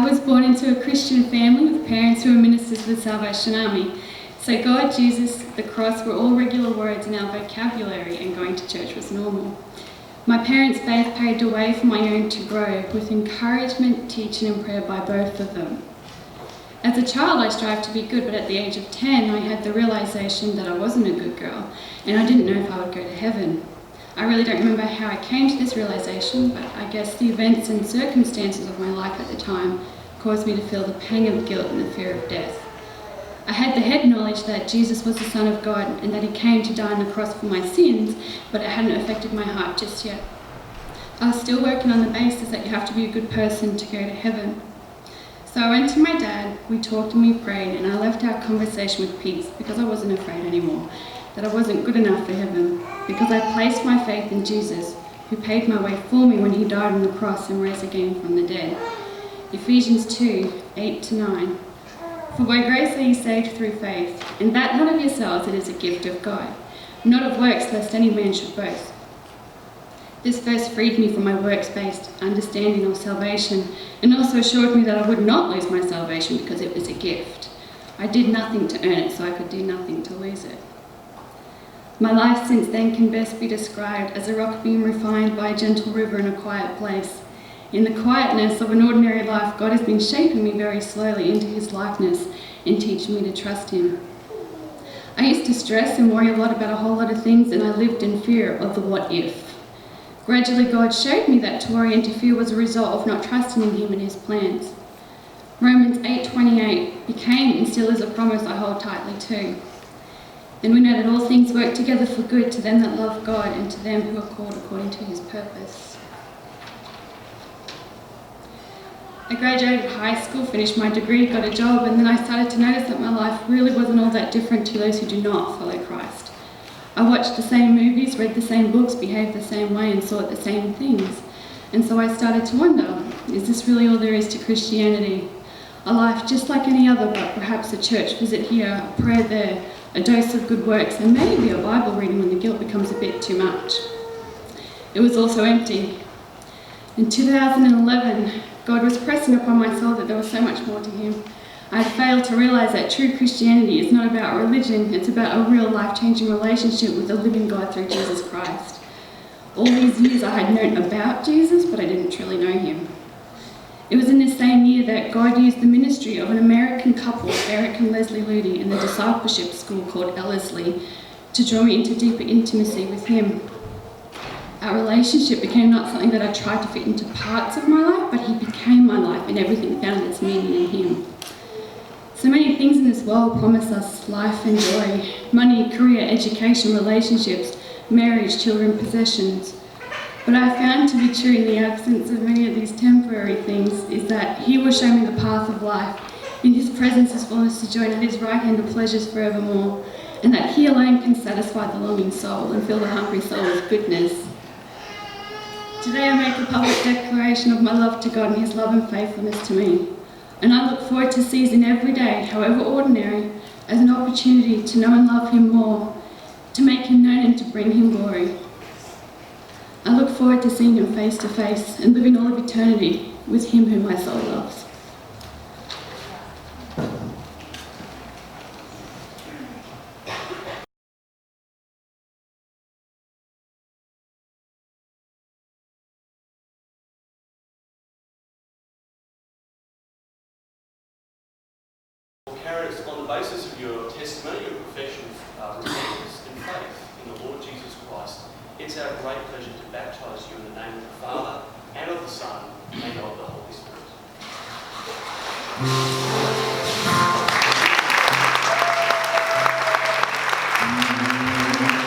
was born into a Christian family with parents who were ministers of the Salvation Army. So God, Jesus, the cross were all regular words in our vocabulary, and going to church was normal. My parents' faith paved a way for my own to grow, with encouragement, teaching and prayer by both of them. As a child, I strived to be good, but at the age of 10, I had the realisation that I wasn't a good girl, and I didn't know if I would go to heaven. I really don't remember how I came to this realisation, but I guess the events and circumstances of my life at the time caused me to feel the pang of guilt and the fear of death. I had the head knowledge that Jesus was the Son of God and that he came to die on the cross for my sins, but it hadn't affected my heart just yet. I was still working on the basis that you have to be a good person to go to heaven. So I went to my dad, we talked and we prayed, and I left our conversation with peace because I wasn't afraid anymore, that I wasn't good enough for heaven, because I placed my faith in Jesus, who paved my way for me when he died on the cross and rose again from the dead. Ephesians 2, 8-9. For by grace are ye saved through faith, and that not of yourselves, it is a gift of God, not of works, lest any man should boast. This verse freed me from my works-based understanding of salvation, and also assured me that I would not lose my salvation because it was a gift. I did nothing to earn it, so I could do nothing to lose it. My life since then can best be described as a rock being refined by a gentle river in a quiet place. In the quietness of an ordinary life, God has been shaping me very slowly into his likeness and teaching me to trust him. I used to stress and worry a lot about a whole lot of things, and I lived in fear of the what if. Gradually, God showed me that to worry and to fear was a result of not trusting in him and his plans. Romans 8:28 became and still is a promise I hold tightly to. And we know that all things work together for good to them that love God and to them who are called according to his purpose. I graduated high school, finished my degree, got a job, and then I started to notice that my life really wasn't all that different to those who do not follow Christ. I watched the same movies, read the same books, behaved the same way, and sought the same things. And so I started to wonder, is this really all there is to Christianity? A life just like any other, but perhaps a church visit here, a prayer there, a dose of good works, and maybe a Bible reading when the guilt becomes a bit too much. It was also empty. In 2011, God was pressing upon my soul that there was so much more to him. I had failed to realise that true Christianity is not about religion, it's about a real life-changing relationship with the living God through Jesus Christ. All these years I had known about Jesus, but I didn't truly know him. It was in this same year that God used the ministry of an American couple, Eric and Leslie Ludy, in the discipleship school called Ellerslie, to draw me into deeper intimacy with him. Our relationship became not something that I tried to fit into parts of my life, but he became my life, and everything found its meaning in him. So many things in this world promise us life and joy: money, career, education, relationships, marriage, children, possessions. What I found to be true in the absence of many of these temporary things is that he will show me the path of life. In his presence is fullness of joy, and at his right hand are pleasures forevermore, and that he alone can satisfy the longing soul and fill the hungry soul with goodness. Today I make a public declaration of my love to God and his love and faithfulness to me. And I look forward to seizing every day, however ordinary, as an opportunity to know and love him more, to make him known and to bring him glory. I look forward to seeing him face to face and living all of eternity with him whom my soul loves. Carry us on the basis of your testimony, your profession of repentance and faith in the Lord Jesus Christ. It's our great pleasure to baptise you in the name of the Father, and of the Son, and of the Holy Spirit.